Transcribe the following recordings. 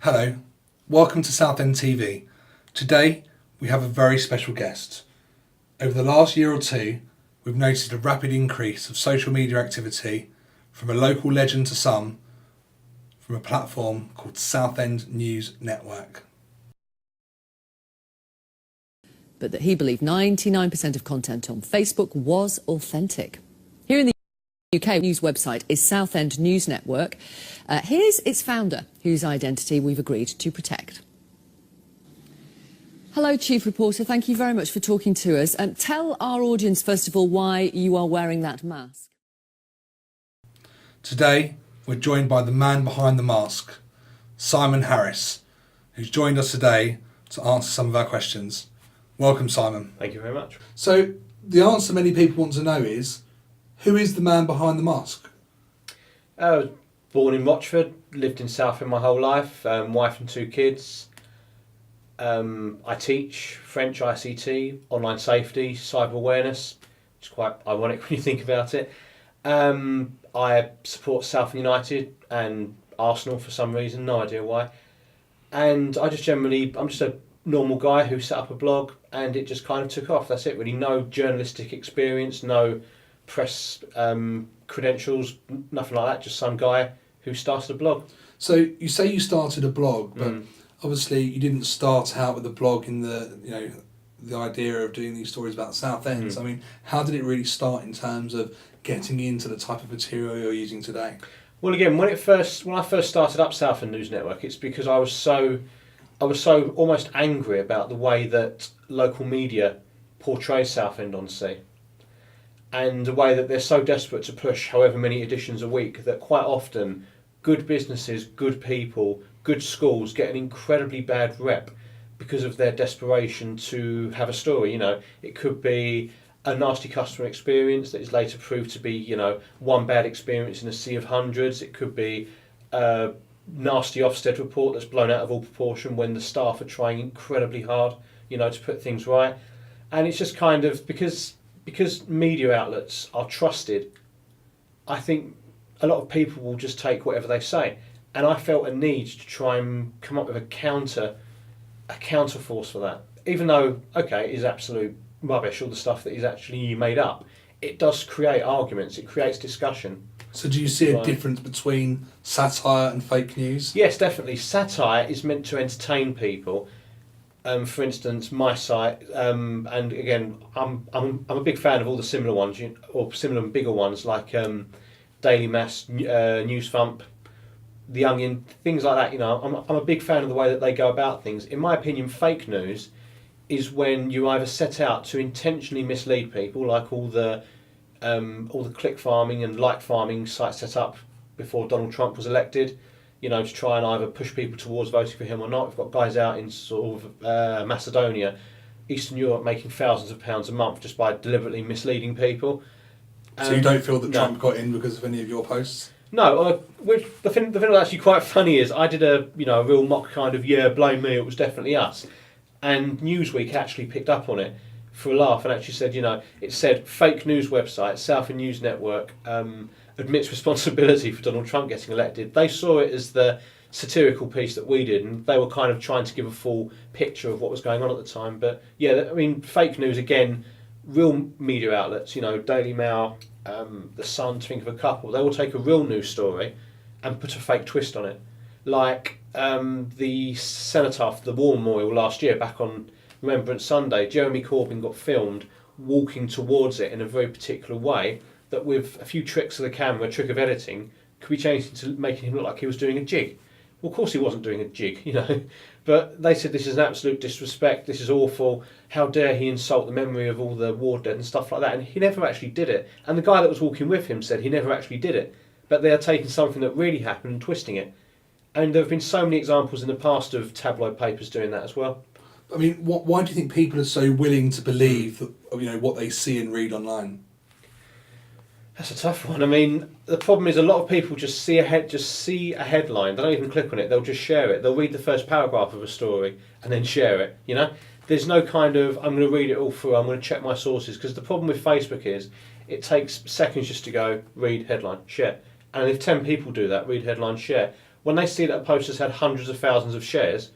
Hello, welcome to Southend TV. Today we have a very special guest. Over the last year or two, we've noticed a rapid increase of social media activity from a local legend to some, from a platform called Southend News Network. But that he believed 99% of content on Facebook was authentic. Here in the UK, news website is Southend News Network. Here's its founder, whose identity we've agreed to protect. Hello, Chief Reporter. Thank you very much for talking to us. Tell our audience, first of all, why you are wearing that mask. Today, we're joined by the man behind the mask, Simon Harris, who's joined us today to answer some of our questions. Welcome, Simon. Thank you very much. So, the answer many people want to know is, who is the man behind the mask? I was born in Rochford, lived in Southend my whole life, wife and 2 kids. I teach French ICT, online safety, cyber awareness, which is quite ironic when you think about it. I support Southend United and Arsenal for some reason, no idea why. And I'm just a normal guy who set up a blog and it just kind of took off. That's it really. No journalistic experience, no press credentials, nothing like that. Just some guy who started a blog. So you say you started a blog, but obviously you didn't start out with a blog in the idea of doing these stories about Southend. I mean, how did it really start in terms of getting into the type of material you're using today? Well, again, when I first started up Southend News Network, it's because I was so almost angry about the way that local media portrays Southend on Sea, and the way that they're so desperate to push however many editions a week that quite often good businesses, good people, good schools get an incredibly bad rep because of their desperation to have a story. It could be a nasty customer experience that is later proved to be, one bad experience in a sea of hundreds. It could be a nasty Ofsted report that's blown out of all proportion when the staff are trying incredibly hard, to put things right. And it's just kind of because media outlets are trusted, I think a lot of people will just take whatever they say. And I felt a need to try and come up with a counter force for that. Even though, okay, it is absolute rubbish, all the stuff that is actually made up, it does create arguments, it creates discussion. So do you see a difference between satire and fake news? Yes, definitely. Satire is meant to entertain people. For instance, my site, and again, I'm a big fan of all the similar ones, or similar and bigger ones like Daily Mass, News Thump, The Onion, things like that. I'm a big fan of the way that they go about things. In my opinion, fake news is when you either set out to intentionally mislead people, like all the click farming and like farming sites set up before Donald Trump was elected, to try and either push people towards voting for him or not. We've got guys out in sort of Macedonia, Eastern Europe, making thousands of pounds a month just by deliberately misleading people. So you don't feel that Trump got in because of any of your posts? No, the thing that's actually quite funny is I did a real mock kind of, blame me, it was definitely us. And Newsweek actually picked up on it for a laugh and actually said, it said fake news website, Southend News Network, admits responsibility for Donald Trump getting elected. They saw it as the satirical piece that we did, and they were kind of trying to give a full picture of what was going on at the time. But yeah, I mean, fake news, again, real media outlets, Daily Mail, The Sun, to think of a couple, they will take a real news story and put a fake twist on it. Like the cenotaph of the War Memorial last year, back on Remembrance Sunday, Jeremy Corbyn got filmed walking towards it in a very particular way that with a few tricks of the camera, a trick of editing, could be changed into making him look like he was doing a jig. Well, of course he wasn't doing a jig, But they said this is an absolute disrespect, this is awful, how dare he insult the memory of all the war dead and stuff like that. And he never actually did it. And the guy that was walking with him said he never actually did it. But they are taking something that really happened and twisting it. And there have been so many examples in the past of tabloid papers doing that as well. I mean, why do you think people are so willing to believe that, what they see and read online? That's a tough one. I mean, the problem is a lot of people just see a headline. They don't even click on it. They'll just share it. They'll read the first paragraph of a story and then share it. There's no kind of I'm going to read it all through. I'm going to check my sources, because the problem with Facebook is it takes seconds just to go read headline, share, and if 10 people do that, read headline, share. when they see that a post has had hundreds of thousands of shares,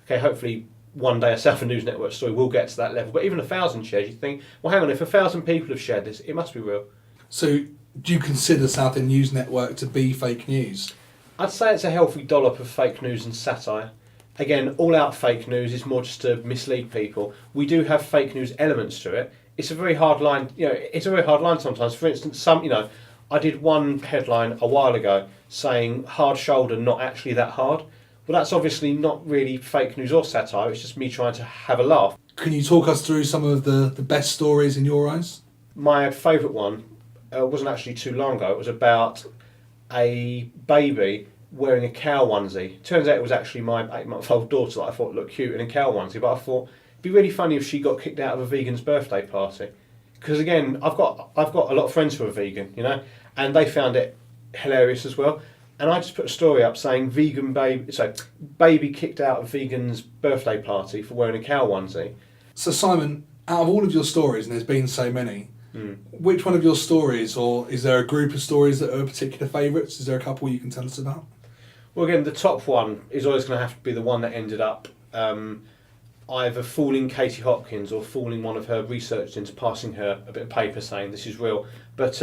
okay, hopefully one day a Southend News Network story will get to that level. But even 1,000 shares, you think, well, hang on, if 1,000 people have shared this, it must be real. So, do you consider Southend News Network to be fake news? I'd say it's a healthy dollop of fake news and satire. Again, all-out fake news is more just to mislead people. We do have fake news elements to it. It's a very hard line. It's a very hard line sometimes. For instance, I did one headline a while ago saying hard shoulder, not actually that hard. Well, that's obviously not really fake news or satire. It's just me trying to have a laugh. Can you talk us through some of the best stories in your eyes? My favourite one wasn't actually too long ago. It was about a baby wearing a cow onesie. Turns out it was actually my 8-month-old daughter that I thought looked cute in a cow onesie, but I thought it'd be really funny if she got kicked out of a vegan's birthday party. Because again, I've got a lot of friends who are vegan, and they found it hilarious as well. And I just put a story up saying baby kicked out of vegan's birthday party for wearing a cow onesie. So Simon, out of all of your stories, and there's been so many, which one of your stories, or is there a group of stories that are particular favourites? Is there a couple you can tell us about? Well, again, the top one is always going to have to be the one that ended up either fooling Katie Hopkins or fooling one of her researchers into passing her a bit of paper saying this is real. But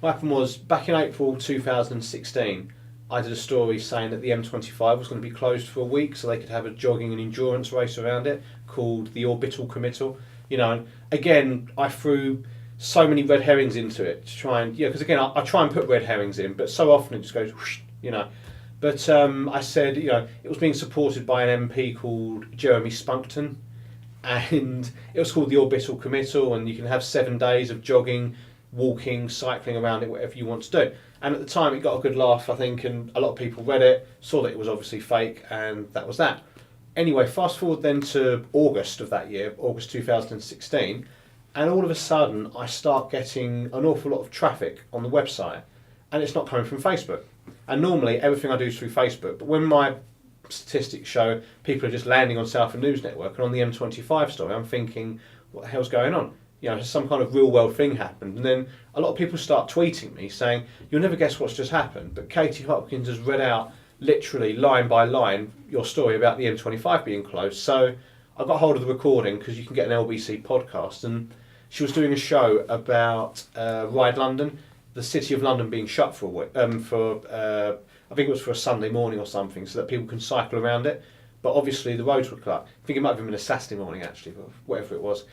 what happened was, back in April 2016, I did a story saying that the M25 was going to be closed for a week so they could have a jogging and endurance race around it called the Orbital Committal. And again, I threw so many red herrings into it to try and, because again, I try and put red herrings in, but so often it just goes, whoosh, But I said, it was being supported by an MP called Jeremy Spunkton, and it was called the Orbital Committal, and you can have 7 days of jogging, walking, cycling around it, whatever you want to do. And at the time, it got a good laugh, I think, and a lot of people read it, saw that it was obviously fake, and that was that. Anyway, fast forward then to August of that year, August 2016, and all of a sudden, I start getting an awful lot of traffic on the website, and it's not coming from Facebook. And normally everything I do is through Facebook, but when my statistics show people are just landing on Southend News Network and on the M25 story, I'm thinking, what the hell's going on? Has some kind of real world thing happened? And then a lot of people start tweeting me saying, you'll never guess what's just happened, but Katie Hopkins has read out literally line by line your story about the M25 being closed. So I got hold of the recording, because you can get an LBC podcast, and she was doing a show about Ride London, the City of London being shut for a week, I think it was for a Sunday morning or something, so that people can cycle around it. But obviously the roads were closed. I think it might have been a Saturday morning actually, but whatever it was.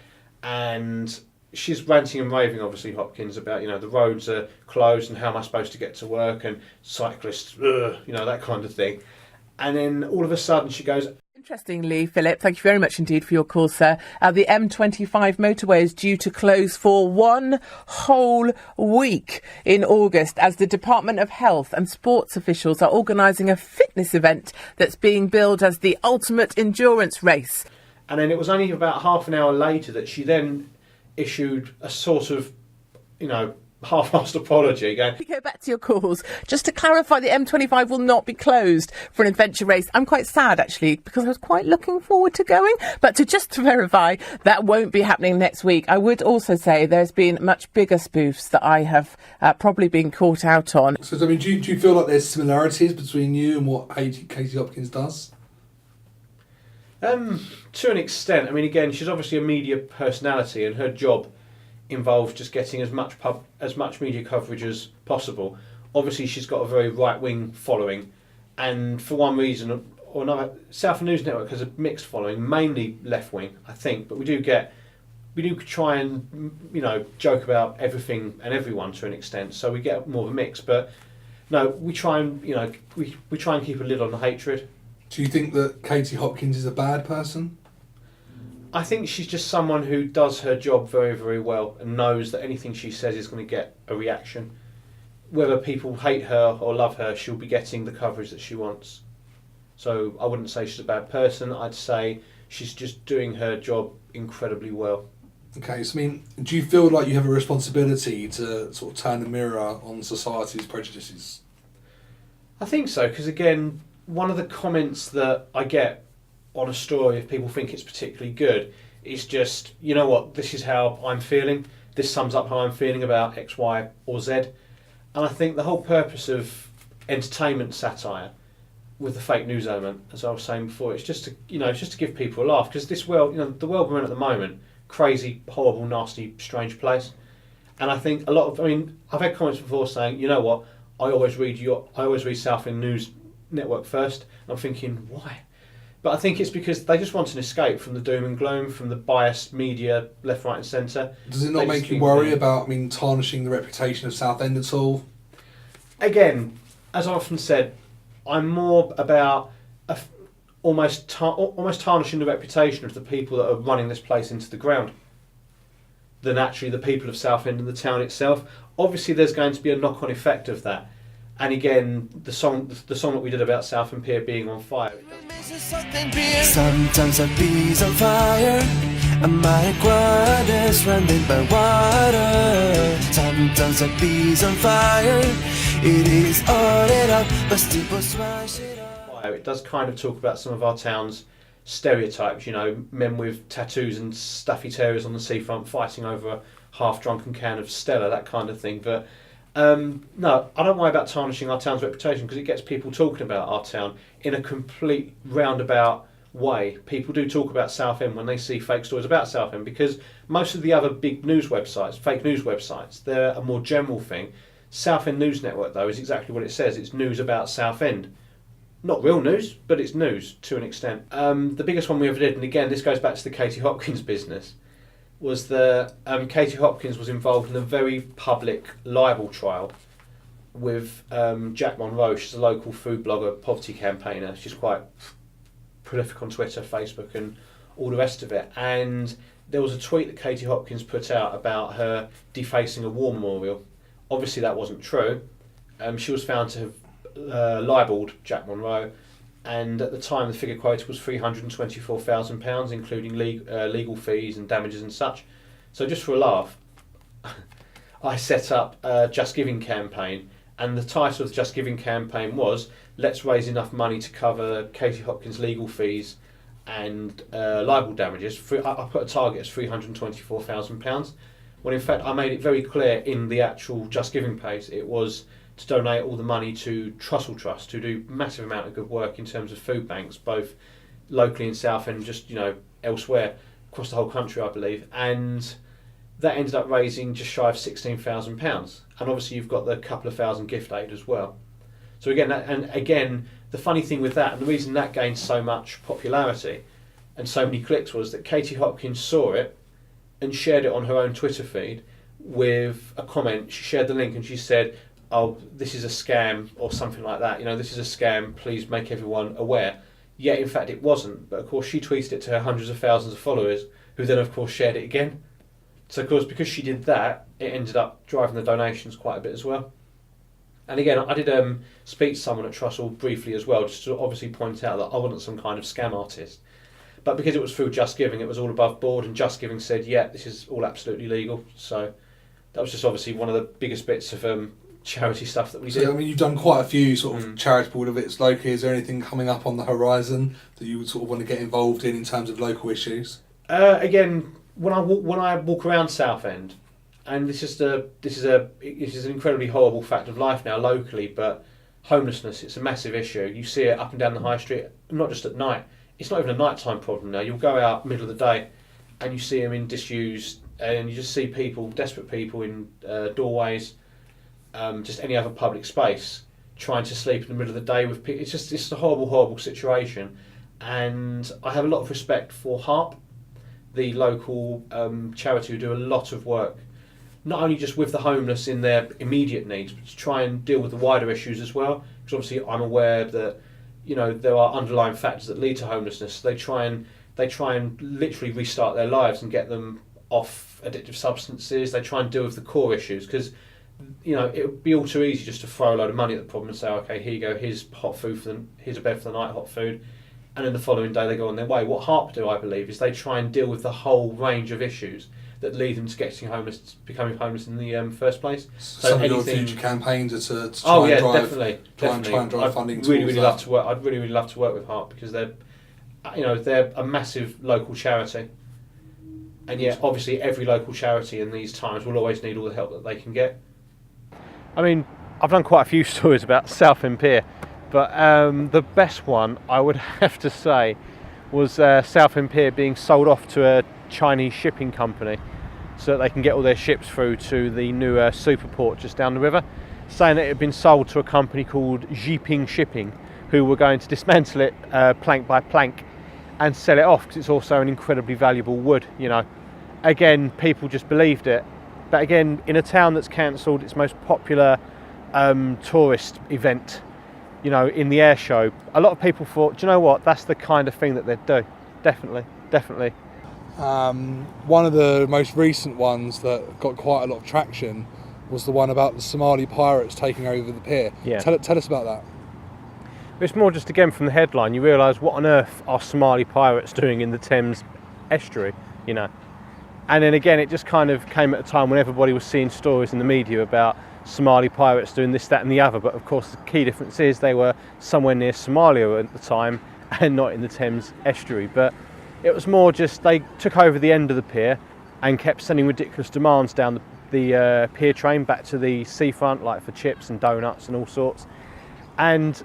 And she's ranting and raving, obviously, Hopkins, about, the roads are closed and how am I supposed to get to work, and cyclists, that kind of thing. And then all of a sudden she goes... Interestingly, Philip, thank you very much indeed for your call, sir. The M25 motorway is due to close for 1 whole week in August, as the Department of Health and sports officials are organising a fitness event that's being billed as the ultimate endurance race. And then it was only about half an hour later that she then issued a sort of, half-assed apology going... We go back to your calls. Just to clarify, the M25 will not be closed for an adventure race. I'm quite sad, actually, because I was quite looking forward to going. But to verify, that won't be happening next week. I would also say there's been much bigger spoofs that I have probably been caught out on. So, do you feel like there's similarities between you and what Katie Hopkins does? To an extent. I mean, again, she's obviously a media personality, and her job involves just getting as much media coverage as possible. Obviously, she's got a very right-wing following, and for one reason or another, Southend News Network has a mixed following, mainly left-wing, I think, but we do try and joke about everything and everyone to an extent, so we get more of a mix. But no, we try and we try and keep a lid on the hatred. Do you think that Katie Hopkins is a bad person? I think she's just someone who does her job very, very well and knows that anything she says is going to get a reaction. Whether people hate her or love her, she'll be getting the coverage that she wants. So I wouldn't say she's a bad person. I'd say she's just doing her job incredibly well. Okay, so do you feel like you have a responsibility to sort of turn the mirror on society's prejudices? I think so, because again, one of the comments that I get on a story, if people think it's particularly good, is just, you know what, this is how I'm feeling, this sums up how I'm feeling about X, Y or Z. And I think the whole purpose of entertainment satire with the fake news element, as I was saying before. It's just to, it's just to give people a laugh, because this world, the world we're in at the moment, crazy, horrible, nasty, strange place. And I think I've had comments before saying, you know what, I always read Southend News Network first. And I'm thinking, why? But I think it's because they just want an escape from the doom and gloom, from the biased media, left, right, and centre. Does it not make you worry about, tarnishing the reputation of Southend at all? Again, as I often said, I'm more about almost tarnishing the reputation of the people that are running this place into the ground than actually the people of Southend and the town itself. Obviously, there's going to be a knock-on effect of that. And again, the song that we did about Southend Pier being on fire. Sometimes a bee's on fire, and my headquarters surrounded by water. Sometimes a bee's on fire, it is on and up, but still smash it up. It does kind of talk about some of our town's stereotypes, men with tattoos and stuffy terriers on the seafront fighting over a half-drunken can of Stella, that kind of thing. But no, I don't worry about tarnishing our town's reputation, because it gets people talking about our town in a complete roundabout way. People do talk about Southend when they see fake stories about Southend, because most of the other big news websites, fake news websites, they're a more general thing. Southend News Network, though, is exactly what it says. It's news about Southend. Not real news, but it's news to an extent. The biggest one we ever did, and again, this goes back to the Katie Hopkins business, was that Katie Hopkins was involved in a very public libel trial with Jack Monroe. She's a local food blogger, poverty campaigner. She's quite prolific on Twitter, Facebook, and all the rest of it. And there was a tweet that Katie Hopkins put out about her defacing a war memorial. Obviously, that wasn't true. She was found to have libelled Jack Monroe, and at the time the figure quoted was £324,000, including legal fees and damages and such. So just for a laugh, I set up a Just Giving campaign, and the title of the Just Giving campaign was "Let's raise enough money to cover Katie Hopkins' legal fees and libel damages." I put a target as £324,000, when in fact I made it very clear in the actual Just Giving page it was to donate all the money to Trussell Trust, to do massive amount of good work in terms of food banks, both locally in Southend and just elsewhere across the whole country, I believe. And that ended up raising just shy of £16,000, and obviously you've got the couple of thousand gift aid as well. So again, the funny thing with that, and the reason that gained so much popularity and so many clicks, was that Katie Hopkins saw it and shared it on her own Twitter feed with a comment. She shared the link and she said, "Oh, this is a scam," or something like that. "This is a scam, please make everyone aware." Yet, in fact, it wasn't. But, of course, she tweeted it to her hundreds of thousands of followers, who then, of course, shared it again. So, of course, because she did that, it ended up driving the donations quite a bit as well. And, again, I did speak to someone at Trussell briefly as well, just to obviously point out that I wasn't some kind of scam artist. But because it was through Just Giving, it was all above board, and Just Giving said, yeah, this is all absolutely legal. So that was just obviously one of the biggest bits of charity stuff that we did. So, you've done quite a few sort of charitable events locally. Is there anything coming up on the horizon that you would sort of want to get involved in terms of local issues? Again, when I walk around Southend, and this is an incredibly horrible fact of life now locally, but homelessness, it's a massive issue. You see it up and down the high street, not just at night. It's not even a nighttime problem now. You'll go out middle of the day, and you see them in disused, and you just see people, desperate people, in doorways. Just any other public space, trying to sleep in the middle of the day with people. It's a horrible, horrible situation, and I have a lot of respect for HARP, the local charity who do a lot of work, not only just with the homeless in their immediate needs, but to try and deal with the wider issues as well. Because obviously, I'm aware that there are underlying factors that lead to homelessness. They try and literally restart their lives and get them off addictive substances. They try and deal with the core issues, because it would be all too easy just to throw a load of money at the problem and say, okay, here you go, here's hot food for them, here's a bed for the night, hot food, and then the following day they go on their way. What HARP do, I believe, is they try and deal with the whole range of issues that lead them to becoming homeless in the first place. So some of your future campaigns are to try and drive, definitely. Try and drive funding. I'd really love to work. I'd really love to work with HARP, because they're a massive local charity, and yet obviously every local charity in these times will always need all the help that they can get. I mean, I've done quite a few stories about Southend Pier, But the best one, I would have to say, was Southend Pier being sold off to a Chinese shipping company so that they can get all their ships through to the new super port just down the river, saying that it had been sold to a company called Jiping Shipping, who were going to dismantle it plank by plank and sell it off because it's also an incredibly valuable wood, you know. Again, people just believed it. But again, in a town that's cancelled its most popular tourist event, you know, in the air show, a lot of people thought, do you know what, that's the kind of thing that they'd do. Definitely. One of the most recent ones that got quite a lot of traction was the one about the Somali pirates taking over the pier. Yeah. Tell us about that. It's more just, again, from the headline, you realise what on earth are Somali pirates doing in the Thames estuary, you know. And then again, it just kind of came at a time when everybody was seeing stories in the media about Somali pirates doing this, that and the other. But of course, the key difference is they were somewhere near Somalia at the time and not in the Thames estuary. But it was more just they took over the end of the pier and kept sending ridiculous demands down the pier train back to the seafront, like for chips and donuts and all sorts. And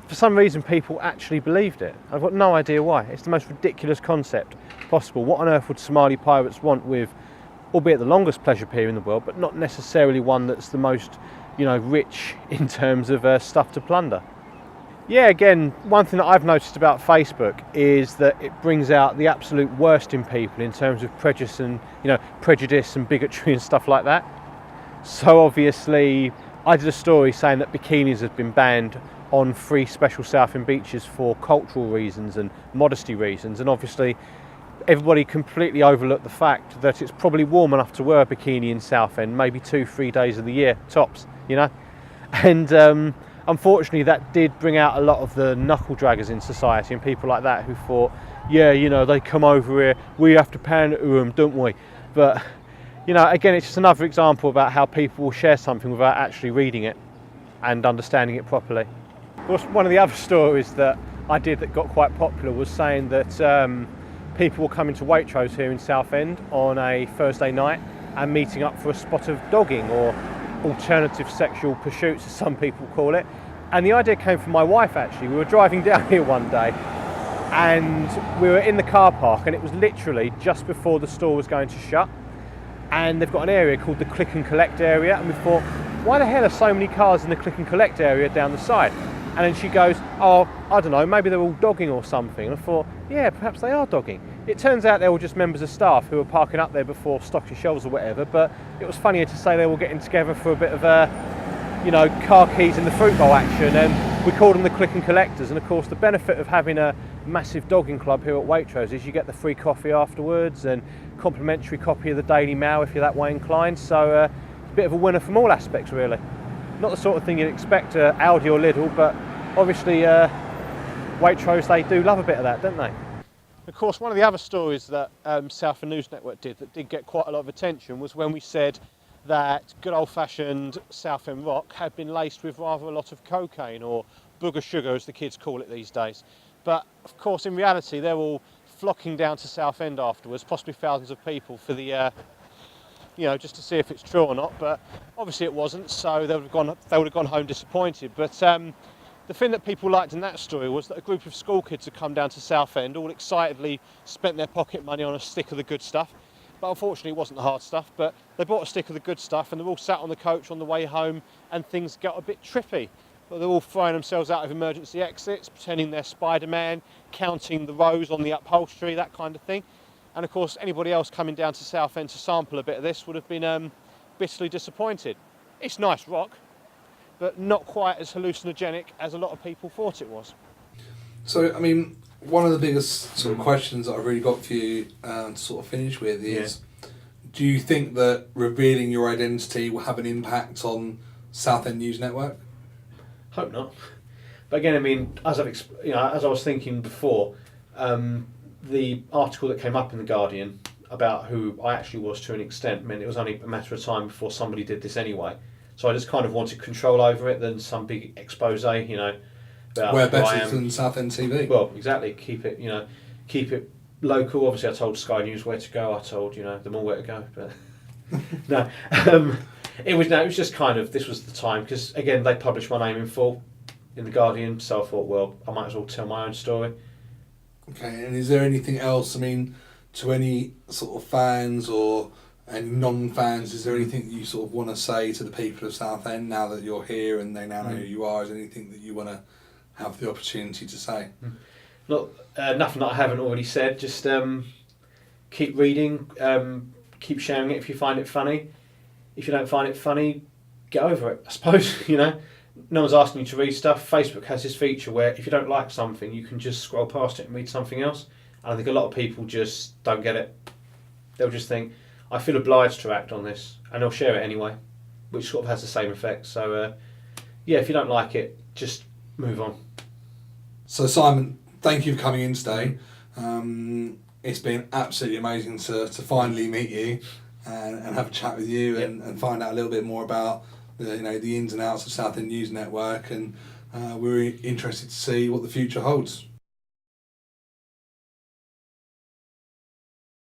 for some reason, people actually believed it. I've got no idea why. It's the most ridiculous concept possible. What on earth would Somali pirates want with, albeit the longest pleasure pier in the world, but not necessarily one that's the most, you know, rich in terms of stuff to plunder? Yeah, again, one thing that I've noticed about Facebook is that it brings out the absolute worst in people in terms of prejudice and, you know, prejudice and bigotry and stuff like that. So obviously, I did a story saying that bikinis had been banned on 3 special Southend beaches for cultural reasons and modesty reasons, and obviously everybody completely overlooked the fact that it's probably warm enough to wear a bikini in Southend maybe 2-3 days of the year tops, you know. And unfortunately that did bring out a lot of the knuckle draggers in society and people like that who thought, yeah, you know, they come over here, we have to pander to them, don't we? But you know, again, it's just another example about how people will share something without actually reading it and understanding it properly. Of course, one of the other stories that I did that got quite popular was saying that people were coming to Waitrose here in Southend on a Thursday night and meeting up for a spot of dogging, or alternative sexual pursuits as some people call it. And the idea came from my wife, actually. We were driving down here one day and we were in the car park, and it was literally just before the store was going to shut, and they've got an area called the click and collect area, and we thought, why the hell are so many cars in the click and collect area down the side? And then she goes, oh, I don't know, maybe they're all dogging or something. And I thought, yeah, perhaps they are dogging. It turns out they were just members of staff who were parking up there before stocking shelves or whatever, but it was funnier to say they were getting together for a bit of you know, car keys in the fruit bowl action, and we called them the click and collectors. And of course, the benefit of having a massive dogging club here at Waitrose is you get the free coffee afterwards and complimentary copy of the Daily Mail if you're that way inclined. So it's a bit of a winner from all aspects, really. Not the sort of thing you'd expect at Aldi or Lidl, but obviously Waitrose, they do love a bit of that, don't they? Of course, one of the other stories that Southend News Network did that did get quite a lot of attention was when we said that good old-fashioned Southend rock had been laced with rather a lot of cocaine, or booger sugar as the kids call it these days. But of course, in reality, they're all flocking down to Southend afterwards, possibly thousands of people for the you know, just to see if it's true or not. But obviously it wasn't, so they would have gone home disappointed. But the thing that people liked in that story was that a group of school kids had come down to Southend, all excitedly spent their pocket money on a stick of the good stuff. But unfortunately it wasn't the hard stuff, but they bought a stick of the good stuff, and they're all sat on the coach on the way home, and things got a bit trippy. But they're all throwing themselves out of emergency exits, pretending they're Spider-Man, counting the rows on the upholstery, that kind of thing. And of course, anybody else coming down to Southend to sample a bit of this would have been bitterly disappointed. It's nice rock, but not quite as hallucinogenic as a lot of people thought it was. So, I mean, one of the biggest sort of questions that I've really got for you to sort of finish with is, do you think that revealing your identity will have an impact on Southend News Network? Hope not. But again, I mean, as I was thinking before, the article that came up in The Guardian about who I actually was to an extent meant it was only a matter of time before somebody did this anyway. So I just kind of wanted control over it than some big expose, you know, about where who I better am. than Southend TV? Well, exactly. Keep it local. Obviously, I told Sky News where to go. I told them all where to go. But no, it was just kind of, this was the time, because again they published my name in full. in The Guardian, so I thought, well, I might as well tell my own story. Okay, and is there anything else, I mean, to any sort of fans or any non-fans, is there anything that you sort of want to say to the people of Southend now that you're here and they now know who you are? Is there anything that you want to have the opportunity to say? Not nothing that I haven't already said. Just keep reading, keep sharing it if you find it funny. If you don't find it funny, get over it, I suppose. You know, no one's asking you to read stuff. Facebook has this feature where if you don't like something, you can just scroll past it and read something else. And I think a lot of people just don't get it. They'll just think, I feel obliged to act on this, and they'll share it anyway, which sort of has the same effect. So, yeah, if you don't like it, just move on. So Simon, thank you for coming in today. It's been absolutely amazing to finally meet you and have a chat with you and find out a little bit more about the ins and outs of Southend News Network, and we're interested to see what the future holds.